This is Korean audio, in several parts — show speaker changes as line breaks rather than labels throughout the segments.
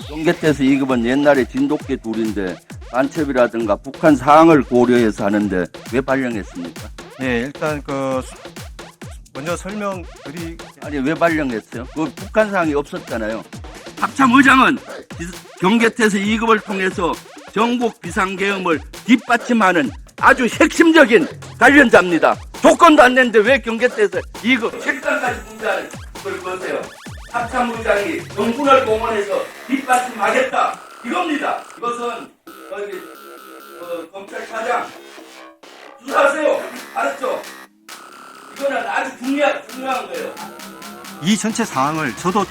경계태세 2급은 옛날에 진돗개 둘인데 간첩이라든가 북한 상황을 고려해서 하는데 왜 발령했습니까?
예, 일단 먼저 설명드리.
아니 왜 발령했어요? 그 북한 상황이 없었잖아요. 합참 의장은 경계태세 2급을 통해서 전국 비상계엄을 뒷받침하는 아주 핵심적인 관련자입니다. 조건도 안 냈는데 왜 경계태세 2급 책상까지 분자하는 걸 보세요. 합참 의장이 정군을 동원해서 뒷받침하겠다 이겁니다. 이것은 검찰차장 수사하세요. 알았죠? 이거는 아주 중요한 거예요.
이 전체 상황을 저도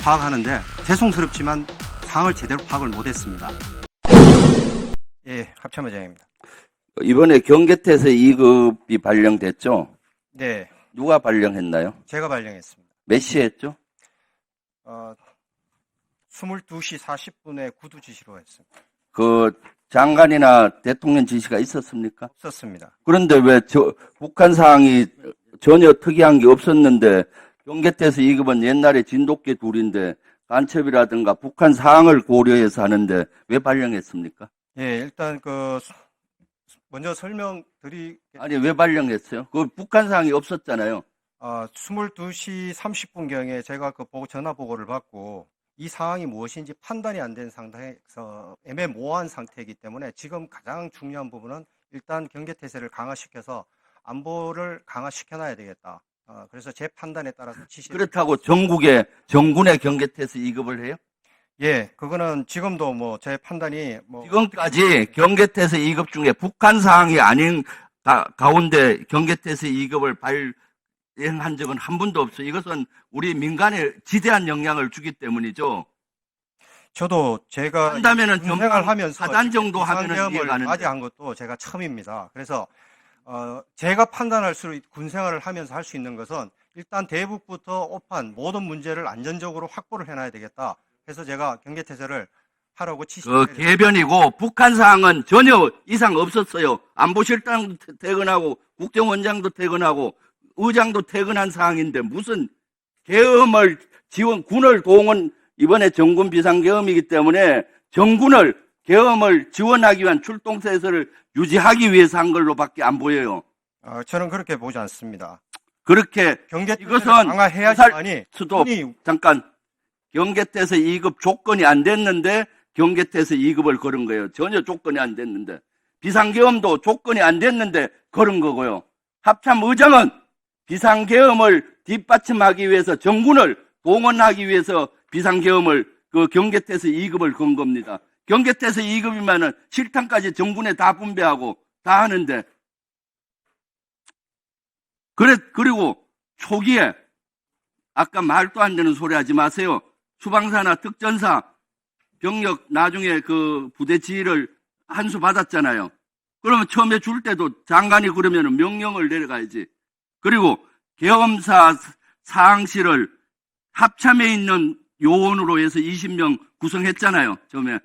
파악하는데 죄송스럽지만 상황을 제대로 파악을 못했습니다. 예, 합참의장입니다.
이번에 경계태세 2급이 발령됐죠?
네,
누가 발령했나요?
제가 발령했습니다.
몇 시에 했죠?
22시 40분에 구두 지시로 했습니다.
그 장관이나 대통령 지시가 있었습니까?
없었습니다.
그런데 왜 북한 상황이 전혀 특이한 게 없었는데 경계태세 2급은 옛날에 진돗개 둘인데 간첩이라든가 북한 상황을 고려해서 하는데 왜 발령했습니까?
예, 일단 먼저 설명드리.
아니 왜 발령했어요? 그 북한 상황이 없었잖아요.
22시 30분경에 제가 전화 보고를 받고 이 상황이 무엇인지 판단이 안 된 상태에서 애매모호한 상태이기 때문에 지금 가장 중요한 부분은 일단 경계태세를 강화시켜서 안보를 강화시켜놔야 되겠다. 그래서 제 판단에 따라서
그렇다고 전국에 정군의 경계태세 2급을 해요?
예, 그거는 지금도 제 판단이
지금까지 경계태세 2급 중에 북한 상황이 아닌 가운데 경계태세 2급을 발행한 적은 한 번도 없어요. 이것은 우리 민간에 지대한 영향을 주기 때문이죠.
저도 제가
한다면은
군생활 하면서
하단 정도 하면은
비상계엄을
이해가 가는데.
맞이한 것도 제가 처음입니다. 그래서 제가 판단할 수 군생활을 하면서 할 수 있는 것은 일단 대북부터 오판 모든 문제를 안전적으로 확보를 해놔야 되겠다. 그래서 제가 경계태세를 하라고 지시를
개변이고 북한 상황은 전혀 이상 없었어요. 안보실장도 퇴근하고 국정원장도 퇴근하고 의장도 퇴근한 상황인데 무슨 계엄을 군을 동원 이번에 정군 비상계엄이기 때문에 정군을 계엄을 지원하기 위한 출동세서를 유지하기 위해서 한 걸로밖에 안 보여요.
저는 그렇게 보지 않습니다.
그렇게
경계태세를
이것은
강화해야지만이
수도 잠깐 경계태세 2급 조건이 안 됐는데 경계태세 2급을 걸은 거예요. 전혀 조건이 안 됐는데 비상계엄도 조건이 안 됐는데 걸은 거고요. 합참 의장은 비상계엄을 뒷받침하기 위해서 정군을 동원하기 위해서 비상계엄을 경계태세 2급을 건 겁니다. 경계태세 2급이면은 실탄까지 정군에 다 분배하고 다 하는데 그리고 초기에 아까 말도 안 되는 소리 하지 마세요. 수방사나 특전사 병력 나중에 부대 지휘를 한 수 받았잖아요. 그러면 처음에 줄 때도 장관이 그러면 명령을 내려가야지. 그리고 계엄사 사항실을 합참에 있는 요원으로 해서 20명 구성했잖아요. 처음에.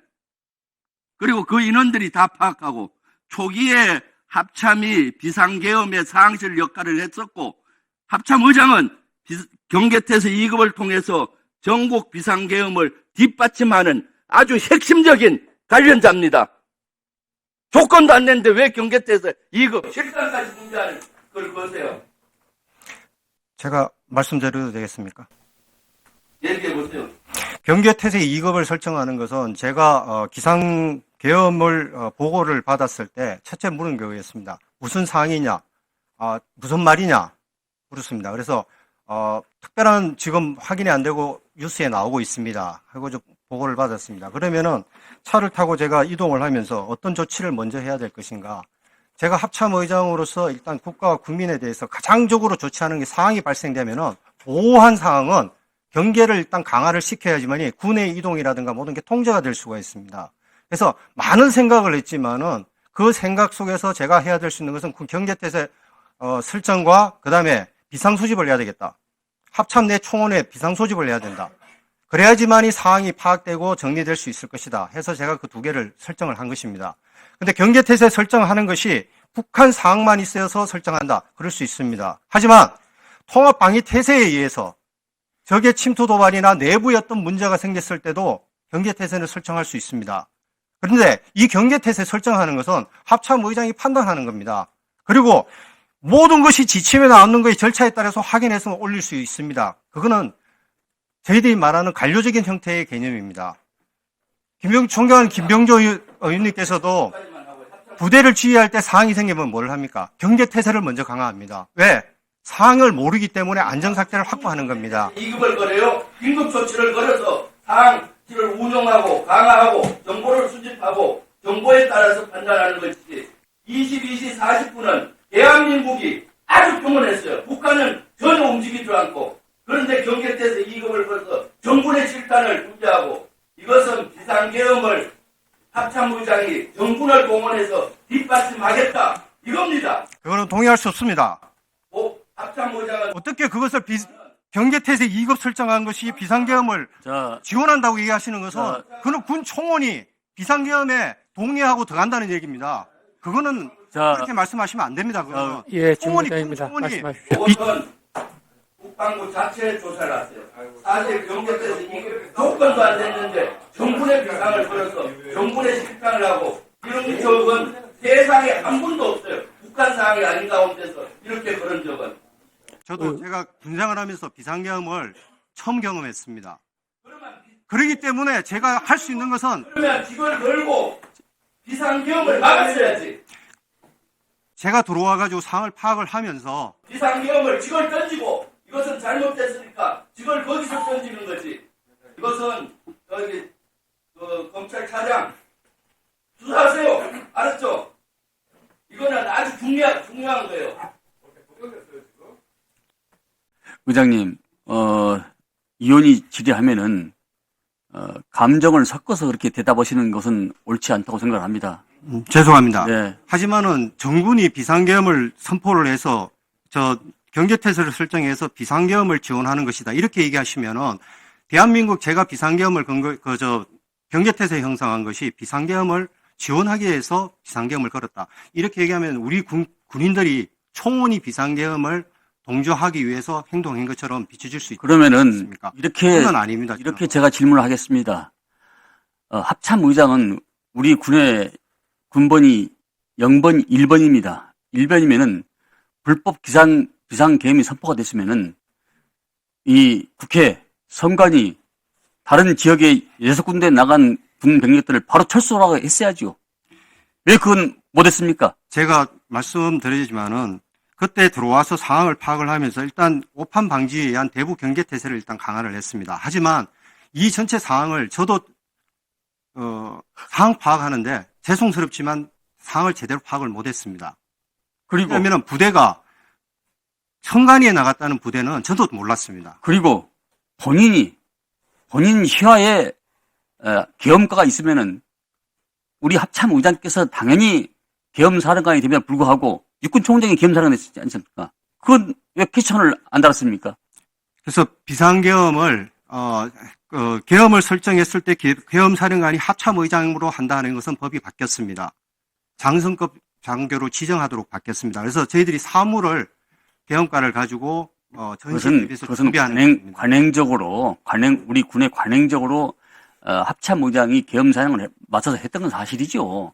그리고 그 인원들이 다 파악하고 초기에 합참이 비상계엄의 사항실 역할을 했었고 합참 의장은 경계태세 2급을 통해서 전국 비상계엄을 뒷받침하는 아주 핵심적인 관련자입니다. 조건도 안 냈는데 왜 경계태세 2급 실상까지 분자하는 걸 보세요.
제가 말씀드려도 되겠습니까?
얘기해 보세요.
경계태세 2급을 설정하는 것은 제가 기상계엄을 보고를 받았을 때 첫째 물은 거였습니다. 무슨 상황이냐? 무슨 말이냐? 물었습니다. 그래서 특별한 지금 확인이 안 되고 뉴스에 나오고 있습니다. 하고 보고를 받았습니다. 그러면은 차를 타고 제가 이동을 하면서 어떤 조치를 먼저 해야 될 것인가? 제가 합참의장으로서 일단 국가와 국민에 대해서 가장적으로 조치하는 게 상황이 발생되면은 보호한 상황은 경계를 일단 강화를 시켜야지만이 군의 이동이라든가 모든 게 통제가 될 수가 있습니다. 그래서 많은 생각을 했지만은 그 생각 속에서 제가 해야 될 수 있는 것은 경계태세 설정과 그 다음에 비상소집을 해야 되겠다. 합참 내 총원에 비상소집을 해야 된다. 그래야지만이 상황이 파악되고 정리될 수 있을 것이다. 해서 제가 그 두 개를 설정을 한 것입니다. 근데 경계태세 설정하는 것이 북한 상황만 있어서 설정한다. 그럴 수 있습니다. 하지만 통합방위태세에 의해서 적의 침투 도발이나 내부에 어떤 문제가 생겼을 때도 경계태세는 설정할 수 있습니다. 그런데 이 경계태세 설정하는 것은 합참의장이 판단하는 겁니다. 그리고 모든 것이 지침에 나오는 것의 절차에 따라서 확인해서 올릴 수 있습니다. 그거는 저희들이 말하는 관료적인 형태의 개념입니다. 존경하는 김병조 의원님께서도 부대를 지휘할 때 사항이 생기면 뭘 합니까? 경계태세를 먼저 강화합니다. 왜? 사항을 모르기 때문에 안정사태를 확보하는 겁니다.
2급을 걸어요. 긴급 조치를 걸어서 상황을 운영하고 강화하고 정보를 수집하고 정보에 따라서 판단하는 것이지 22시 40분은 대한민국이 아주 평온했어요. 북한은 전혀 움직이지 않고 그런데 경계태세 2급을 걸어서 정군의 질탄을 중재하고 이것은 비상계엄을 합참의장이 정군을 동원해서 뒷받침하겠다 이겁니다.
그거는 동의할 수 없습니다.
합참의장은
어떻게 그것을 경계태세 2급 설정한 것이 비상계엄을 지원한다고 얘기하시는 것은 그는 군 총원이 비상계엄에 동의하고 들어간다는 얘기입니다. 그거는 그렇게 말씀하시면 안 됩니다. 그거는
예,
총원이
질문자입니다. 말씀하십시오.
그것은 국방부 자체 조사를 했어요. 사실 경계태세 2급 조건도 안 됐는데 정군의 비상을 걸어서 정군의 실탄을 하고 이런 적은 세상에 한 번도 없어요. 북한 상황이 아닌 가운데서 이렇게 그런 적은.
저도 제가 군생활 하면서 비상계엄을 처음 경험했습니다. 그렇기 때문에 제가 할 수 있는 것은
그러면 직을 걸고 비상계엄을 막았어야지.
제가 들어와가지고 상황을 파악을 하면서
비상계엄을 직을 던지고 이것은 잘못됐으니까 직을 거기서 던지는 거지. 이것은 여기 검찰차장 수사하세요. 알았죠? 이거는 아주 중요한 거예요.
의장님, 의원이 질의하면은, 감정을 섞어서 그렇게 대답하시는 것은 옳지 않다고 생각을 합니다.
죄송합니다.
네.
하지만은 정군이 비상계엄을 선포를 해서 경계태세를 설정해서 비상계엄을 지원하는 것이다. 이렇게 얘기하시면은 대한민국 제가 비상계엄을 경계태세 형성한 것이 비상계엄을 지원하기 위해서 비상계엄을 걸었다. 이렇게 얘기하면 우리 군인들이 총원이 비상계엄을 동조하기 위해서 행동한 것처럼 비춰질 수
그러면은
있습니까?
이렇게
그건 아닙니다.
이렇게 제가 질문을 하겠습니다. 합참의장은 우리 군의 군번이 0번, 1번입니다. 1번이면은 불법 비상계엄이 선포가 됐으면은 이 국회 선관위 다른 지역에 6군데 나간 군 병력들을 바로 철수하라고 했어야죠. 왜 그건 못했습니까?
제가 말씀드리지만은 그때 들어와서 상황을 파악을 하면서 일단 오판 방지에 의한 대부 경계태세를 일단 강화를 했습니다. 하지만 이 전체 상황을 저도 상황 파악하는데 죄송스럽지만 상황을 제대로 파악을 못했습니다.
그리고
왜냐하면 부대가 선관위에 나갔다는 부대는 저도 몰랐습니다.
그리고 본인 휘하에 계엄가가 있으면은 우리 합참의장께서 당연히 계엄사령관이 되면 불구하고 육군총장이 계엄사령관이 됐지 않습니까? 그건 왜 캐치션을 안 달았습니까?
그래서 비상계엄을 계엄을 설정했을 때 계엄사령관이 합참의장으로 한다는 것은 법이 바뀌었습니다. 장성급 장교로 지정하도록 바뀌었습니다. 그래서 저희들이 사무를 계엄과를 가지고 전시에 비해서 준비하는
관행적으로 우리 군의 관행적으로 합참의장이 계엄사령을 맞춰서 했던 건 사실이죠.